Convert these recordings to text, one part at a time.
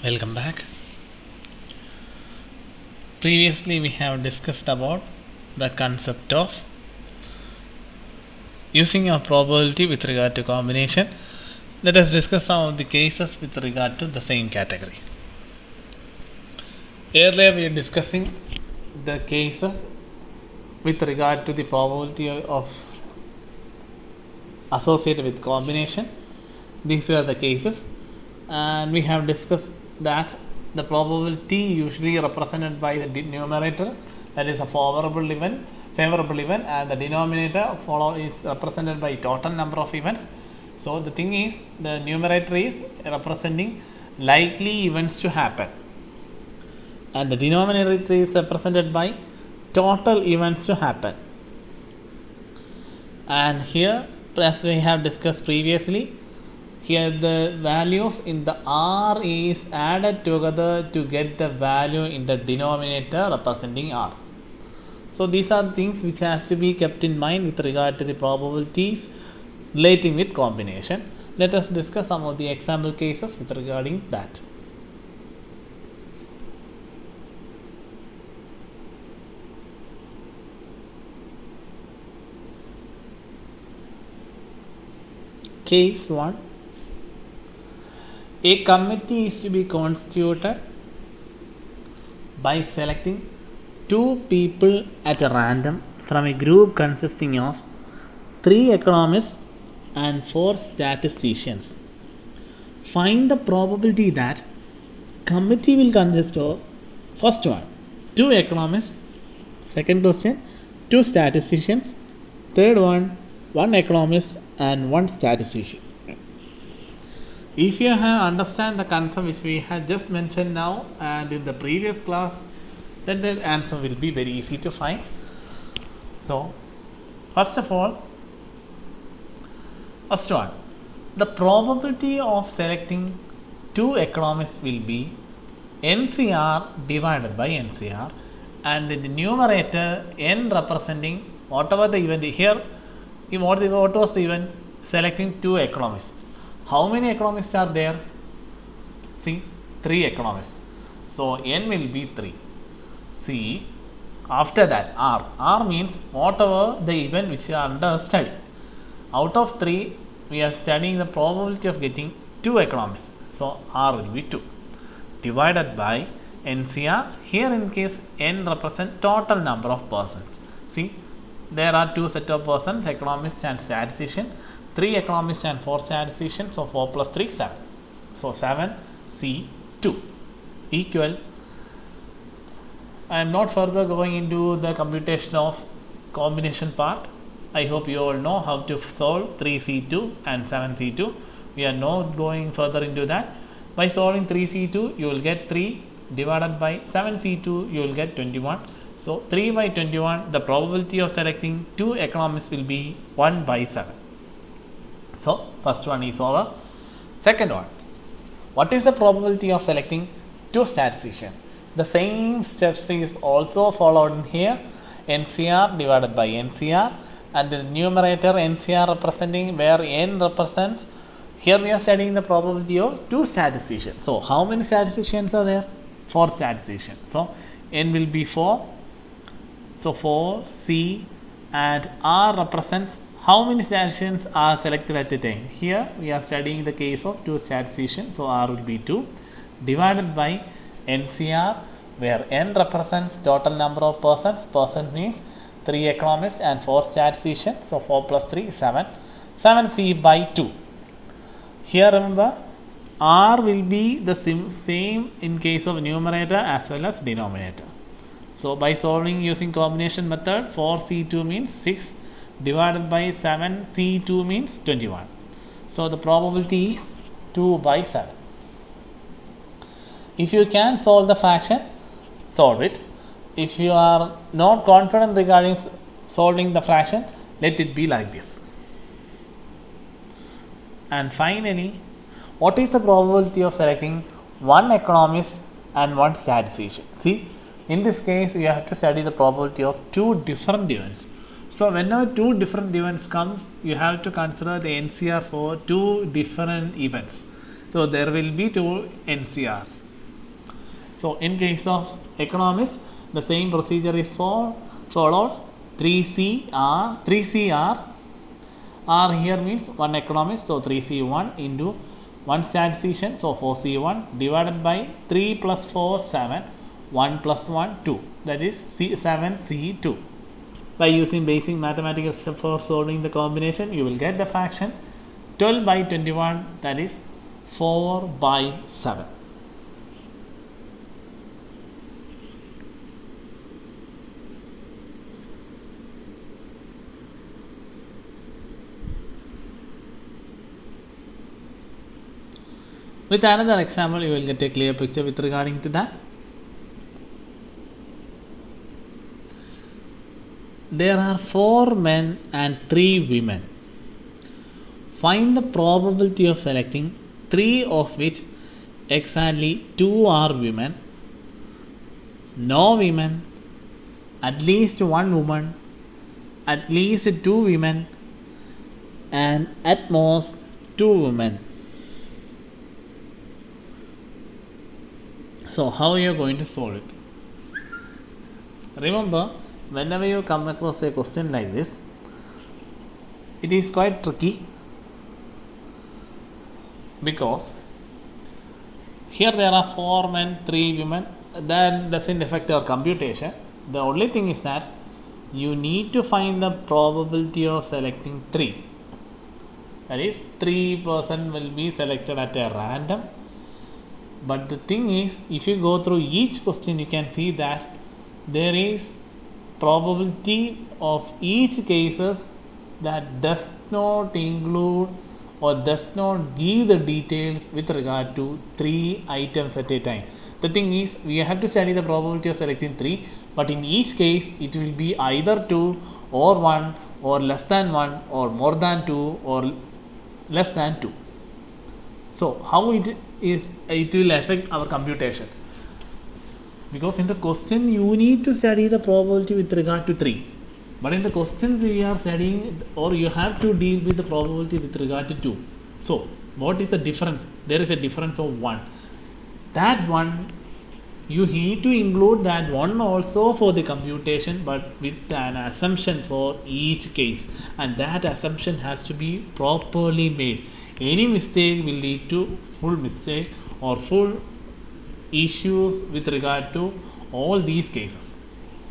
Welcome back. Previously, we have discussed about the concept of using a probability with regard to combination. Let us discuss some of the cases with regard to the same category. Earlier, we were discussing the cases with regard to the probability of associated with combination. These were the cases, and we have discussed that the probability usually represented by the numerator, that is a favorable event, and the denominator is represented by total number of events. So the thing is, the numerator is representing likely events to happen, and the denominator is represented by total events to happen. And here, as we have discussed previously, here the values in the R is added together to get the value in the denominator representing R. So these are things which has to be kept in mind with regard to the probabilities relating with combination. Let us discuss some of the example cases with regarding that. Case 1. A committee is to be constituted by selecting 2 people at random from a group consisting of 3 economists and 4 statisticians. Find the probability that committee will consist of, first one, 2 economists, second question, 2 statisticians, third one, 1 economist and 1 statistician. If you have understand the concept which we had just mentioned now and in the previous class, then the answer will be very easy to find. So, first of all, first one, the probability of selecting 2 economists will be NCR divided by NCR, and the numerator n representing whatever the event here. What was the event? Selecting 2 economists. How many economists are there? See, 3 economists. So n will be 3. See, after that R. R means whatever the event which is under study. Out of 3, we are studying the probability of getting 2 economists. So R will be 2. Divided by NCR. Here in case n represents total number of persons. See, there are 2 set of persons, economists and statistician. 3 economists and 4 statisticians, so 4 plus 3, 7. So 7 C2 equal. I am not further going into the computation of combination part. I hope you all know how to solve 3C2 and 7C2. We are not going further into that. By solving 3C2, you will get 3 divided by 7C2, you will get 21. So 3 by 21, the probability of selecting 2 economists will be 1 by 7. So first one is over. Second one, what is the probability of selecting 2 statisticians? The same steps is also followed in here. NCR divided by NCR, and the numerator NCR representing where n represents. Here we are studying the probability of 2 statisticians. So how many statisticians are there? 4 statisticians. So n will be 4. So 4 C and R represents how many statisticians are selected at a time. Here we are studying the case of 2 statisticians. So R will be 2 divided by NCR, where n represents total number of persons. Person means 3 economists and 4 statisticians. So 4 plus 3 7. 7C by 2. Here remember, R will be the same in case of numerator as well as denominator. So by solving using combination method, 4C2 means 6 divided by 7C2 means 21. So the probability is 2 by 7. If you can solve the fraction, solve it. If you are not confident regarding solving the fraction, let it be like this. And finally, what is the probability of selecting 1 economist and 1 statistician? See, in this case, you have to study the probability of 2 different events. So whenever 2 different events comes, you have to consider the NCR for 2 different events. So there will be 2 NCRs. So in case of economists, the same procedure is followed. 3CR R here means 1 economist, so 3C1 into 1 statistician, so 4C1 divided by 3 plus 4 7, 1 plus 1 2, that is 7C2. By using basic mathematical step for solving the combination, you will get the fraction 12 by 21, that is 4 by 7. With another example, you will get a clear picture with regarding to that. There are 4 men and 3 women. Find the probability of selecting 3 of which exactly 2 are women, no women, at least 1 woman, at least 2 women, and at most 2 women. So how you are going to solve it? Remember, whenever you come across a question like this, it is quite tricky, because here there are 4 men, 3 women. That doesn't affect your computation. The only thing is that you need to find the probability of selecting 3. That is, 3% will be selected at a random. But the thing is, if you go through each question, you can see that there is probability of each cases that does not include or does not give the details with regard to 3 items at a time. The thing is, we have to study the probability of selecting 3, but in each case it will be either 2 or 1 or less than 1 or more than 2 or less than 2. So how it will affect our computation? Because in the question you need to study the probability with regard to 3, but in the questions we are studying, or you have to deal with the probability with regard to 2. So what is the difference? There is a difference of 1. That 1, you need to include that 1 also for the computation, but with an assumption for each case, and that assumption has to be properly made. Any mistake will lead to full mistake or full issues with regard to all these cases.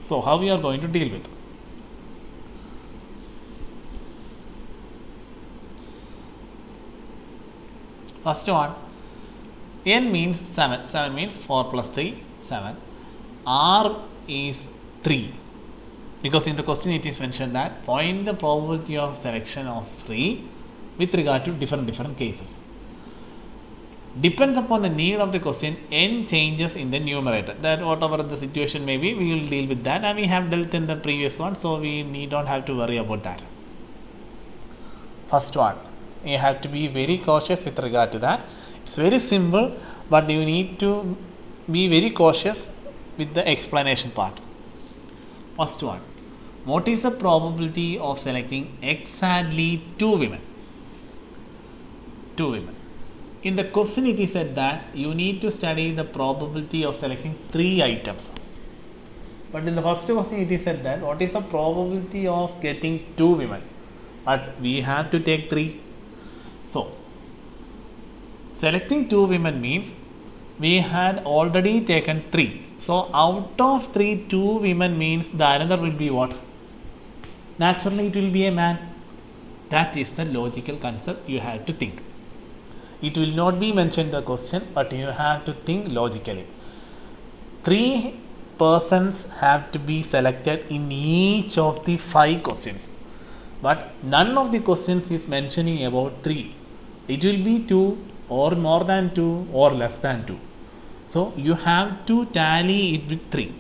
So how we are going to deal with? First one, n means 7. 7 means 4 plus 3, 7. R is 3. Because in the question it is mentioned that find the probability of selection of 3 with regard to different cases. Depends upon the need of the question, n changes in the numerator. That whatever the situation may be, we will deal with that, and we have dealt in the previous one, so we need not have to worry about that. First one, you have to be very cautious with regard to that. It's very simple, but you need to be very cautious with the explanation part. First one, what is the probability of selecting exactly 2 women? 2 women. In the question it is said that you need to study the probability of selecting 3 items. But in the first question it is said that what is the probability of getting 2 women? But we have to take 3. So selecting 2 women means we had already taken 3. So out of 3, 2 women means the another will be what? Naturally it will be a man. That is the logical concept you have to think. It will not be mentioned in the question, but you have to think logically. 3 persons have to be selected in each of the 5 questions, but none of the questions is mentioning about 3. It will be 2 or more than 2 or less than 2. So you have to tally it with 3.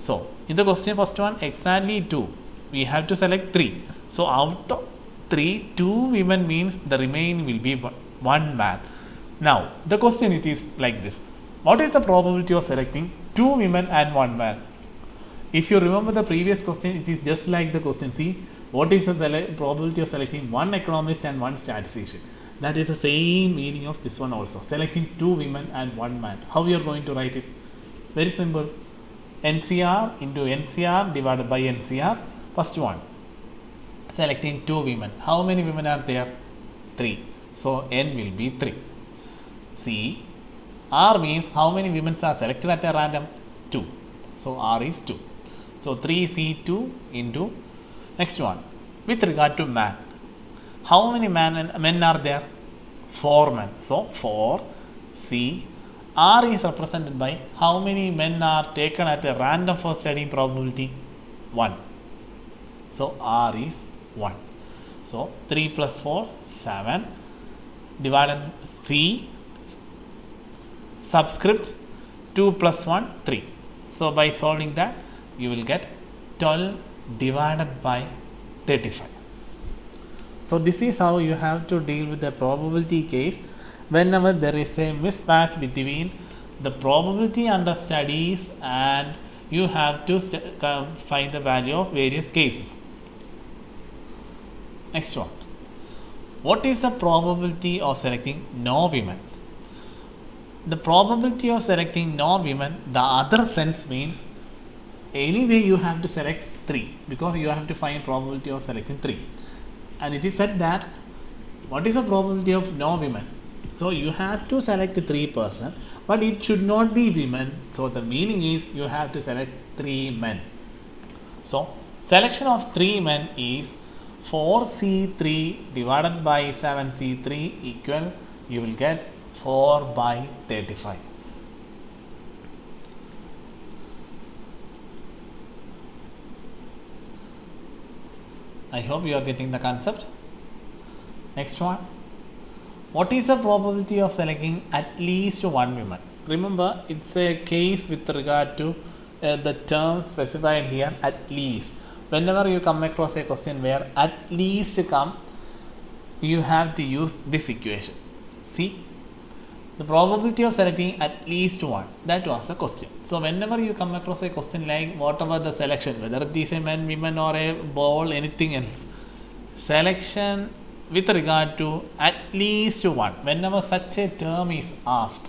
So in the question first one, exactly 2, we have to select 3. So out of 3, 2 women means the remaining will be 1 man. Now the question it is like this: what is the probability of selecting 2 women and 1 man? If you remember the previous question, it is just like the question C. What is the probability of selecting 1 economist and 1 statistician? That is the same meaning of this one also. Selecting 2 women and 1 man. How we are going to write it? Very simple. NCR into NCR divided by NCR. First one. Selecting 2 women. How many women are there? 3. So N will be 3. C. R means how many women are selected at a random? 2. So R is 2. So 3C2 into next one. With regard to man. How many men are there? 4 men. So 4. C. R is represented by how many men are taken at a random for studying probability? 1. So R is 1. So 3 plus 4, 7. Divided C. Subscript 2 plus 1, 3. So by solving that, you will get 12 divided by 35. So this is how you have to deal with the probability case whenever there is a mismatch between the probability under studies and you have to find the value of various cases. Next one. What is the probability of selecting no women? The probability of selecting no women, the other sense means anyway you have to select 3 because you have to find probability of selecting 3. And it is said that what is the probability of no women? So you have to select 3 persons, but it should not be women. So the meaning is you have to select 3 men. So selection of 3 men is 4C3 divided by 7C3 equal, you will get 4 by 35. I hope you are getting the concept. Next one. What is the probability of selecting at least 1 woman? Remember, it's a case with regard to the term specified here, at least. Whenever you come across a question where at least come, you have to use this equation. See, the probability of selecting at least 1, that was the question. So whenever you come across a question like whatever the selection, whether it is a man, woman or a ball, anything else, selection with regard to at least 1, whenever such a term is asked,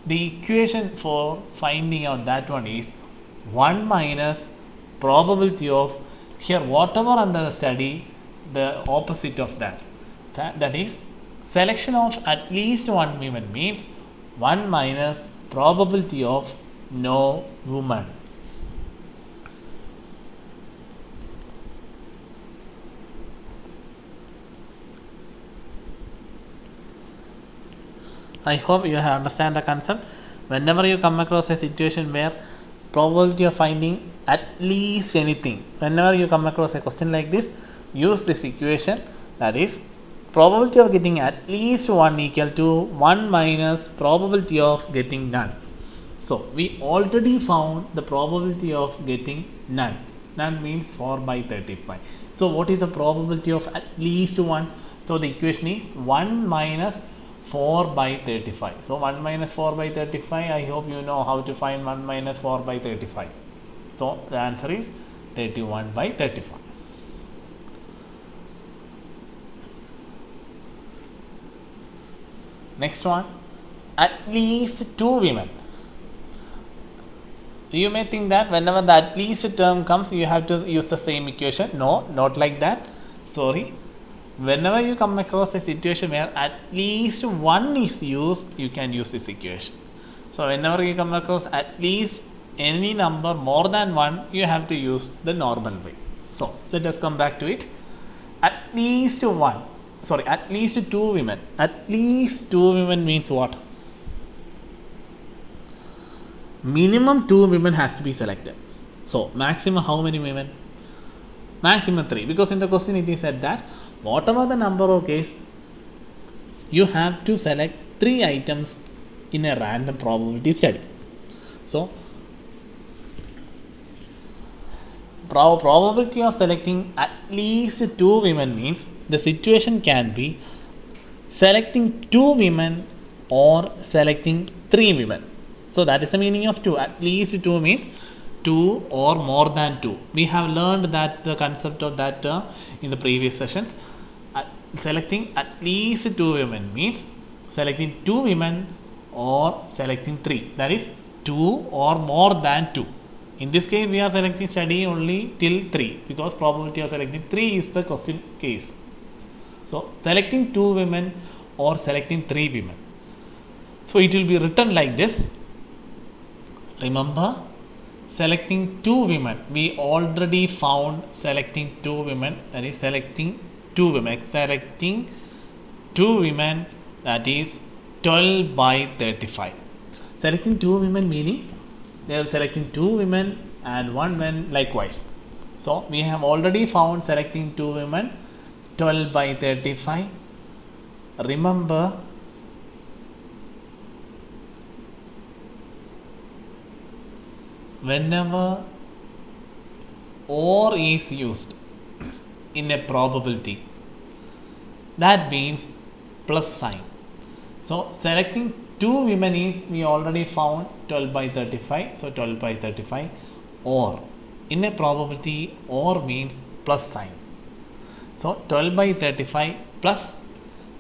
the equation for finding out that one is 1 minus probability of, here whatever under the study, the opposite of that. That is, selection of at least 1 woman means 1 minus probability of no woman. I hope you have understand the concept. Whenever you come across a situation where probability of finding at least anything, whenever you come across a question like this, use this equation, that is probability of getting at least 1 equal to 1 minus probability of getting none. So we already found the probability of getting none. None means 4 by 35. So what is the probability of at least 1? So the equation is 1 minus 4 by 35. So 1 minus 4 by 35, I hope you know how to find 1 minus 4 by 35. So the answer is 31 by 35. Next one, at least 2 women. You may think that whenever the at least term comes, you have to use the same equation. No, not like that. Sorry. Whenever you come across a situation where at least 1 is used, you can use this equation. So whenever you come across at least any number more than 1, you have to use the normal way. So let us come back to it. At least 1. Sorry, at least 2 women. At least 2 women means what? Minimum 2 women has to be selected. So maximum how many women? Maximum 3, because in the question it is said that whatever the number of case, you have to select 3 items in a random probability study. So probability of selecting at least 2 women means the situation can be selecting 2 women or selecting 3 women. So that is the meaning of 2. At least 2 means 2 or more than 2. We have learned that the concept of that term in the previous sessions. Selecting at least 2 women means selecting 2 women or selecting 3. That is 2 or more than 2. In this case, we are selecting study only till 3 because probability of selecting 3 is the question case. So, selecting 2 women or selecting 3 women. So, it will be written like this. Remember, selecting 2 women, we already found selecting 2 women, that is selecting 2 women, that is 12 by 35. Selecting 2 women meaning they are selecting 2 women and 1 man likewise. So we have already found selecting 2 women 12 by 35. Remember, whenever OR is used in a probability, that means plus sign. So selecting 2 women is, we already found 12 by 35, so 12 by 35, or in a probability OR means plus sign. So 12 by 35 plus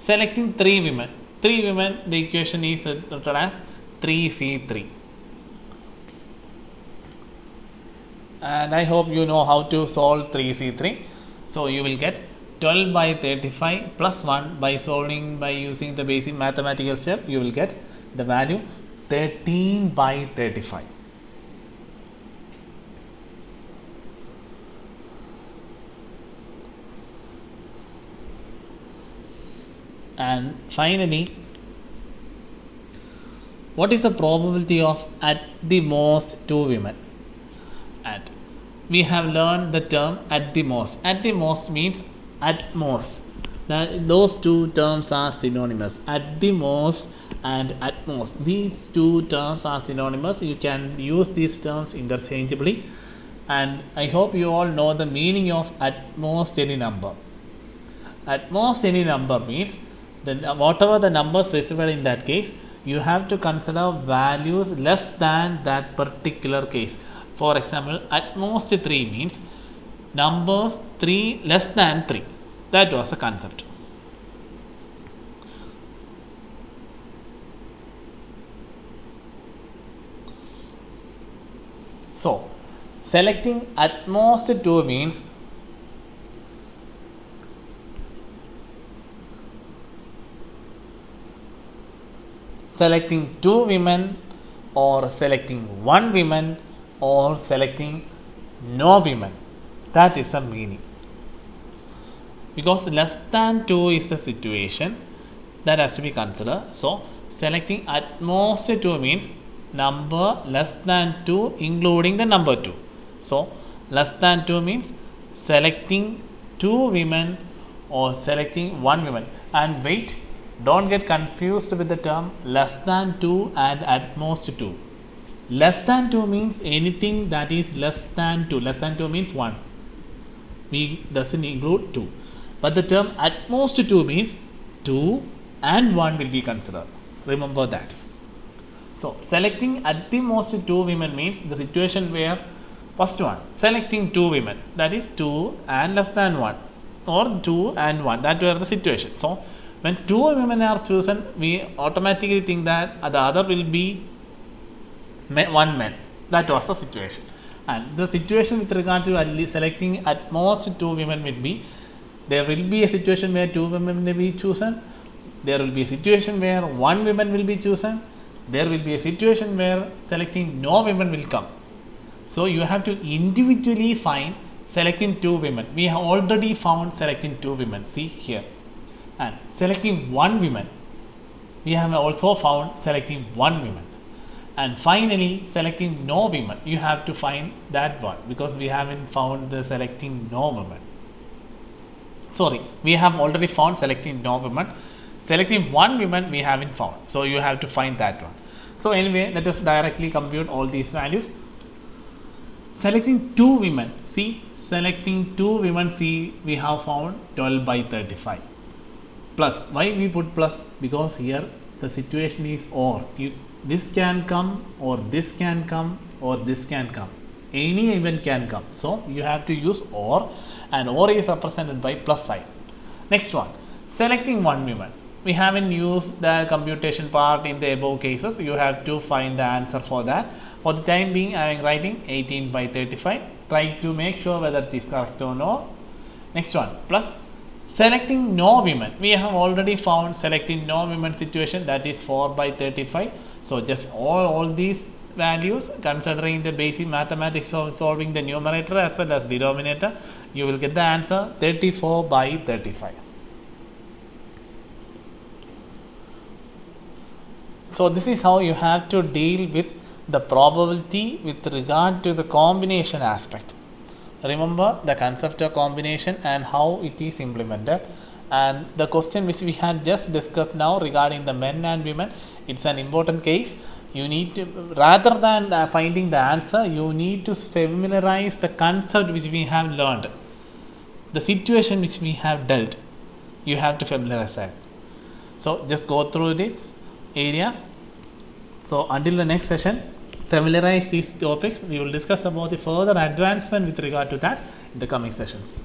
selecting 3 women. 3 women, the equation is written as 3C3. And I hope you know how to solve 3C3. So you will get 12 by 35 plus 1 by solving by using the basic mathematical step, you will get the value 13 by 35. And finally, what is the probability of at the most 2 women? At. We have learned the term at the most. At the most means at most. Those two terms are synonymous. At the most and at most. These two terms are synonymous. You can use these terms interchangeably. And I hope you all know the meaning of at most any number. At most any number means whatever the number specified in that case, you have to consider values less than that particular case. For example, at most 3 means numbers 3 less than 3. That was the concept. So, selecting at most 2 means selecting 2 women or selecting 1 woman or selecting no women. That is the meaning. Because less than 2 is the situation that has to be considered. So selecting at most 2 means number less than 2 including the number 2. So less than 2 means selecting 2 women or selecting 1 woman. And wait, don't get confused with the term less than 2 and at most 2. Less than 2 means anything that is less than 2. Less than 2 means 1. We doesn't include 2. But the term at most 2 means 2 and 1 will be considered. Remember that. So selecting at the most 2 women means the situation where first one, selecting 2 women, that is 2 and less than 1 or 2 and 1, that were the situation. So when 2 women are chosen, we automatically think that the other will be 1 man. That was the situation. And the situation with regard to selecting at most 2 women will be, there will be a situation where 2 women will be chosen, there will be a situation where 1 woman will be chosen, there will be a situation where selecting no women will come. So you have to individually find selecting 2 women. We have already found selecting 2 women. See here. And selecting 1 woman, we have also found selecting 1 woman. And finally selecting no women, you have to find that one because we haven't found the selecting no woman. Sorry, we have already found selecting no woman. Selecting 1 woman we haven't found. So you have to find that one. So anyway, let us directly compute all these values. Selecting 2 women, see, selecting 2 women, see, we have found 12 by 35. Plus, why we put plus? Because here the situation is or. This can come or this can come or this can come. Any event can come. So you have to use or, and or is represented by plus sign. Next one, selecting 1 woman. we haven't used the computation part in the above cases. You have to find the answer for that. For the time being, I am writing 18 by 35. Try to make sure whether it is correct or no. Next one, plus selecting no women. We have already found selecting no women situation, that is 4 by 35. So just all these values, considering the basic mathematics of solving the numerator as well as denominator, you will get the answer 34 by 35. So this is how you have to deal with the probability with regard to the combination aspect. Remember the concept of combination and how it is implemented, and the question which we had just discussed now regarding the men and women, it's an important case. You need to, rather than finding the answer, you need to familiarize the concept which we have learned, the situation which we have dealt. You have to familiarize that. So just go through these areas. So until the next session, familiarize these topics. We will discuss about the further advancement with regard to that in the coming sessions.